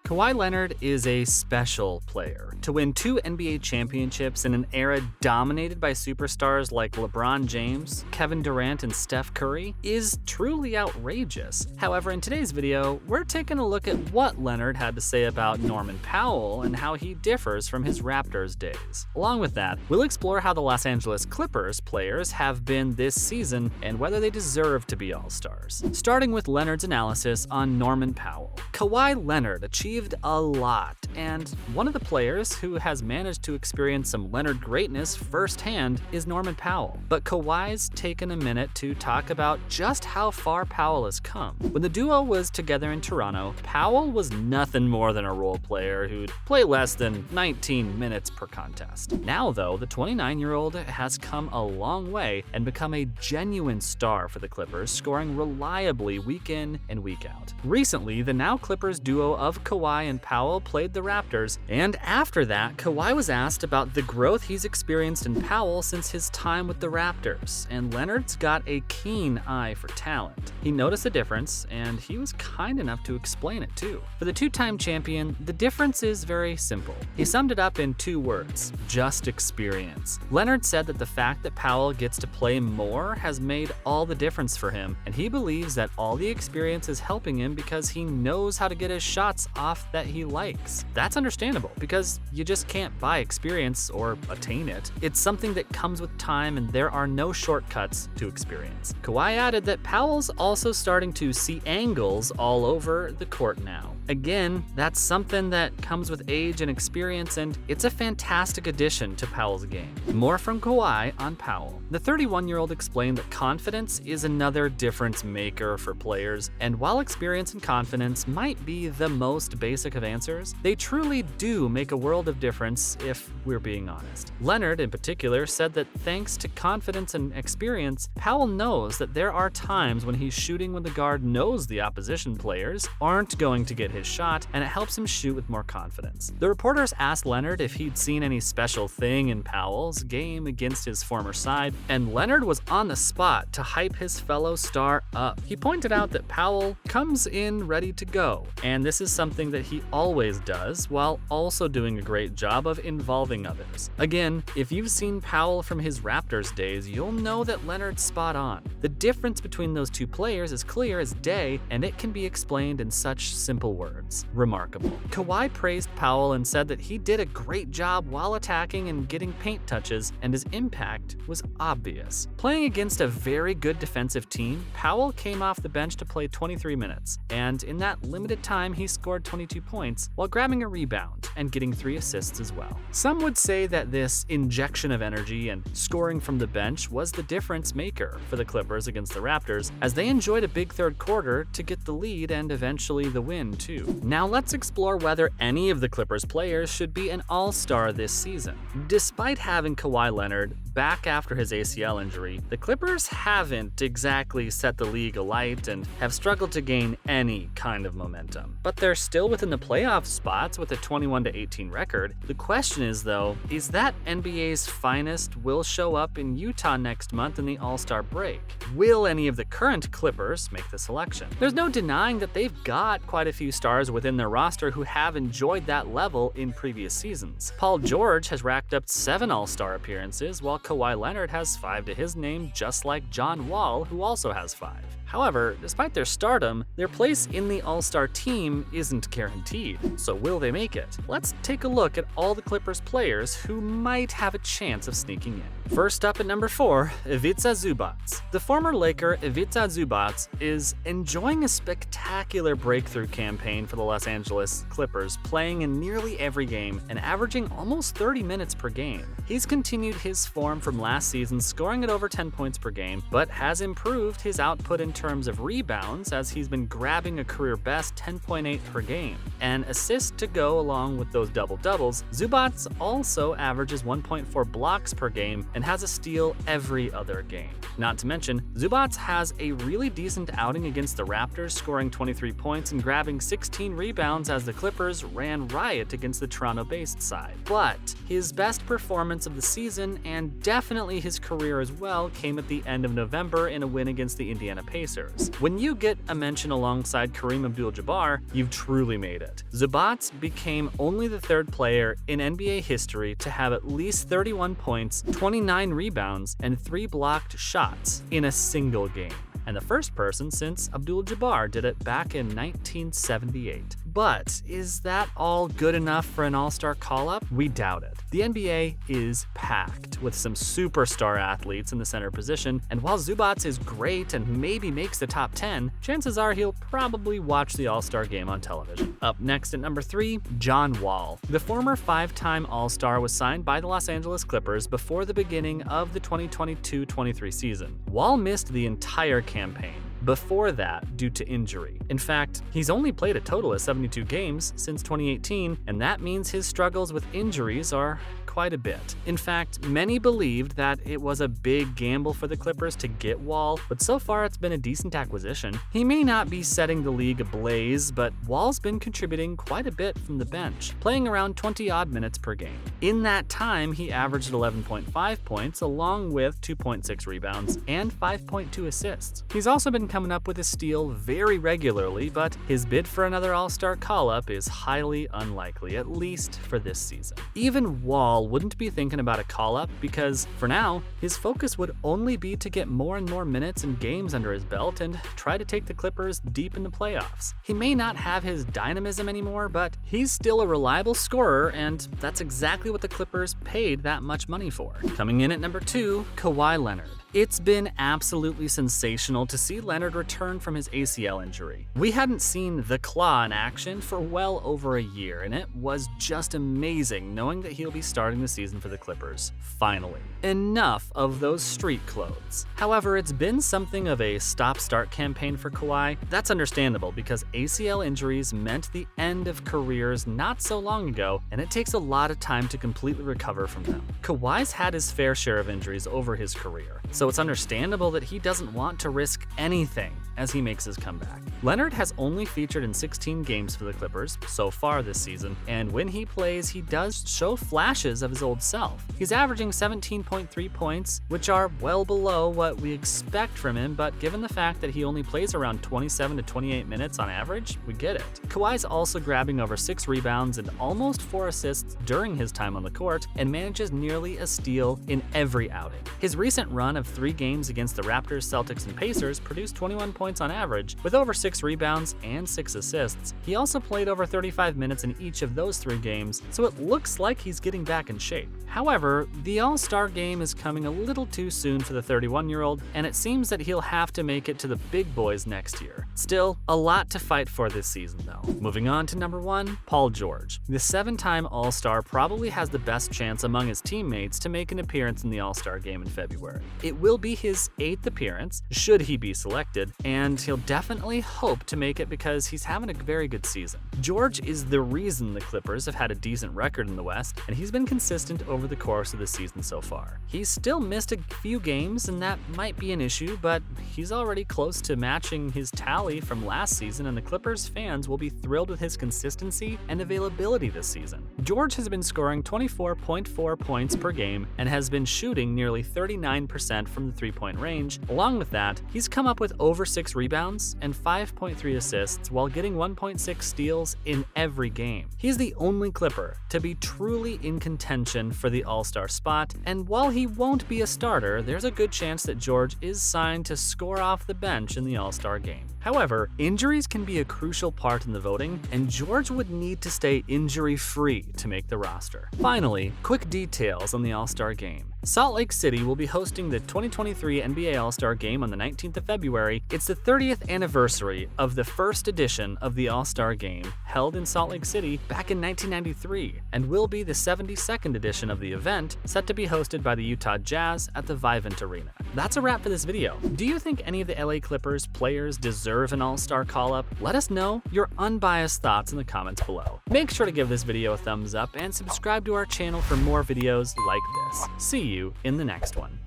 Kawhi Leonard is a special player. To win 2 NBA championships in an era dominated by superstars like LeBron James, Kevin Durant, and Steph Curry is truly outrageous. However, in today's video, we're taking a look at what Leonard had to say about Norman Powell and how he differs from his Raptors days. Along with that, we'll explore how the Los Angeles Clippers players have been this season and whether they deserve to be All-Stars. Starting with Leonard's analysis on Norman Powell. Kawhi Leonard achieved a lot, and one of the players who has managed to experience some Leonard greatness firsthand is Norman Powell. But Kawhi's taken a minute to talk about just how far Powell has come. When the duo was together in Toronto, Powell was nothing more than a role player who'd play less than 19 minutes per contest. Now though, the 29-year-old has come a long way and become a genuine star for the Clippers, scoring reliably week in and week out. Recently, the now Clippers duo of Kawhi and Powell played the Raptors, and after that, Kawhi was asked about the growth he's experienced in Powell since his time with the Raptors, and Leonard's got a keen eye for talent. He noticed the difference, and he was kind enough to explain it too. For the two-time champion, the difference is very simple. He summed it up in 2 words: just experience. Leonard said that the fact that Powell gets to play more has made all the difference for him, and he believes that all the experience is helping him because he knows how to get his shots off that he likes. That's understandable because you just can't buy experience or attain it. It's something that comes with time, and there are no shortcuts to experience. Kawhi added that Powell's also starting to see angles all over the court now. Again, that's something that comes with age and experience, and it's a fantastic addition to Powell's game. More from Kawhi on Powell. The 31-year-old explained that confidence is another difference maker for players, and while experience and confidence might be the most basic of answers, they truly do make a world of difference if we're being honest. Leonard, in particular, said that thanks to confidence and experience, Powell knows that there are times when he's shooting when the guard knows the opposition players aren't going to get his shot, and it helps him shoot with more confidence. The reporters asked Leonard if he'd seen any special thing in Powell's game against his former side, and Leonard was on the spot to hype his fellow star up. He pointed out that Powell comes in ready to go, and this is something that he always does, while also doing a great job of involving others. Again, if you've seen Powell from his Raptors days, you'll know that Leonard's spot on. The difference between those 2 players is clear as day, and it can be explained in such simple words. Remarkable. Kawhi praised Powell and said that he did a great job while attacking and getting paint touches, and his impact was obvious. Playing against a very good defensive team, Powell came off the bench to play 23 minutes, and in that limited time he scored 22 points while grabbing a rebound and getting 3 assists as well. Some would say that this injection of energy and scoring from the bench was the difference maker for the Clippers against the Raptors, as they enjoyed a big third quarter to get the lead and eventually the win too. Now let's explore whether any of the Clippers players should be an All-Star this season. Despite having Kawhi Leonard back after his ACL injury, the Clippers haven't exactly set the league alight and have struggled to gain any kind of momentum. But they're still within the playoff spots with a 21-18 record. The question is though, is that NBA's finest will show up in Utah next month in the All-Star break? Will any of the current Clippers make the selection? There's no denying that they've got quite a few stars within their roster who have enjoyed that level in previous seasons. Paul George has racked up 7 All-Star appearances, while Kawhi Leonard has 5 to his name, just like John Wall, who also has 5. However, despite their stardom, their place in the All-Star team isn't guaranteed. So will they make it? Let's take a look at all the Clippers players who might have a chance of sneaking in. First up at number 4, Ivica Zubac. The former Laker Ivica Zubac is enjoying a spectacular breakthrough campaign for the Los Angeles Clippers, playing in nearly every game and averaging almost 30 minutes per game. He's continued his form from last season, scoring at over 10 points per game, but has improved his output in terms of rebounds, as he's been grabbing a career best 10.8 per game. And assists to go along with those double-doubles, Zubac also averages 1.4 blocks per game and has a steal every other game. Not to mention, Zubac has a really decent outing against the Raptors, scoring 23 points and grabbing 16 rebounds as the Clippers ran riot against the Toronto-based side. But his best performance of the season, and definitely his career as well came at the end of November in a win against the Indiana Pacers. When you get a mention alongside Kareem Abdul-Jabbar, you've truly made it. Zubac became only the third player in NBA history to have at least 31 points, 29 rebounds, and 3 blocked shots in a single game, and the first person since Abdul-Jabbar did it back in 1978. But is that all good enough for an all-star call-up? We doubt it. The NBA is packed with some superstar athletes in the center position, and while Zubac is great and maybe makes the top 10, chances are he'll probably watch the all-star game on television. Up next at number 3, John Wall. The former 5-time all-star was signed by the Los Angeles Clippers before the beginning of the 2022-23 season. Wall missed the entire campaign before that due to injury. In fact, he's only played a total of 72 games since 2018, and that means his struggles with injuries are quite a bit. In fact, many believed that it was a big gamble for the Clippers to get Wall, but so far it's been a decent acquisition. He may not be setting the league ablaze, but Wall's been contributing quite a bit from the bench, playing around 20-odd minutes per game. In that time, he averaged 11.5 points along with 2.6 rebounds and 5.2 assists. He's also been coming up with a steal very regularly, but his bid for another all-star call-up is highly unlikely, at least for this season. Even Wall wouldn't be thinking about a call-up because, for now, his focus would only be to get more and more minutes and games under his belt and try to take the Clippers deep in the playoffs. He may not have his dynamism anymore, but he's still a reliable scorer, and that's exactly what the Clippers paid that much money for. Coming in at number 2, Kawhi Leonard. It's been absolutely sensational to see Leonard return from his ACL injury. We hadn't seen the Claw in action for well over a year, and it was just amazing knowing that he'll be starting the season for the Clippers. Finally. Enough of those street clothes. However, it's been something of a stop-start campaign for Kawhi. That's understandable because ACL injuries meant the end of careers not so long ago, and it takes a lot of time to completely recover from them. Kawhi's had his fair share of injuries over his career, so it's understandable that he doesn't want to risk anything as he makes his comeback. Leonard has only featured in 16 games for the Clippers so far this season, and when he plays, he does show flashes of his old self. He's averaging 17.3 points, which are well below what we expect from him, but given the fact that he only plays around 27 to 28 minutes on average, we get it. Kawhi's also grabbing over 6 rebounds and almost 4 assists during his time on the court, and manages nearly a steal in every outing. His recent run of 3 games against the Raptors, Celtics, and Pacers produced 21 points on average, with over 6 rebounds and 6 assists. He also played over 35 minutes in each of those 3 games, so it looks like he's getting back in shape. However, the All-Star game is coming a little too soon for the 31-year-old, and it seems that he'll have to make it to the big boys next year. Still, a lot to fight for this season though. Moving on to number 1, Paul George. The 7-time All-Star probably has the best chance among his teammates to make an appearance in the All-Star game in February. It will be his 8th appearance, should he be selected, and he'll definitely hope to make it because he's having a very good season. George is the reason the Clippers have had a decent record in the West, and he's been consistent over the course of the season so far. He's still missed a few games, and that might be an issue, but he's already close to matching his tally from last season, and the Clippers fans will be thrilled with his consistency and availability this season. George has been scoring 24.4 points per game and has been shooting nearly 39% from the three-point range. Along with that, he's come up with over 6 rebounds and 5.3 assists while getting 1.6 steals in every game. He's the only Clipper to be truly in contention for the All-Star spot, and while he won't be a starter, there's a good chance that George is signed to score off the bench in the All-Star game. However, injuries can be a crucial part in the voting, and George would need to stay injury-free to make the roster. Finally, quick details on the All-Star game. Salt Lake City will be hosting the 2023 NBA All-Star Game on the 19th of February. It's the 30th anniversary of the first edition of the All-Star Game, held in Salt Lake City back in 1993, and will be the 72nd edition of the event, set to be hosted by the Utah Jazz at the Vivint Arena. That's a wrap for this video. Do you think any of the LA Clippers players deserve an All-Star call-up? Let us know your unbiased thoughts in the comments below. Make sure to give this video a thumbs up and subscribe to our channel for more videos like this. See you in the next one.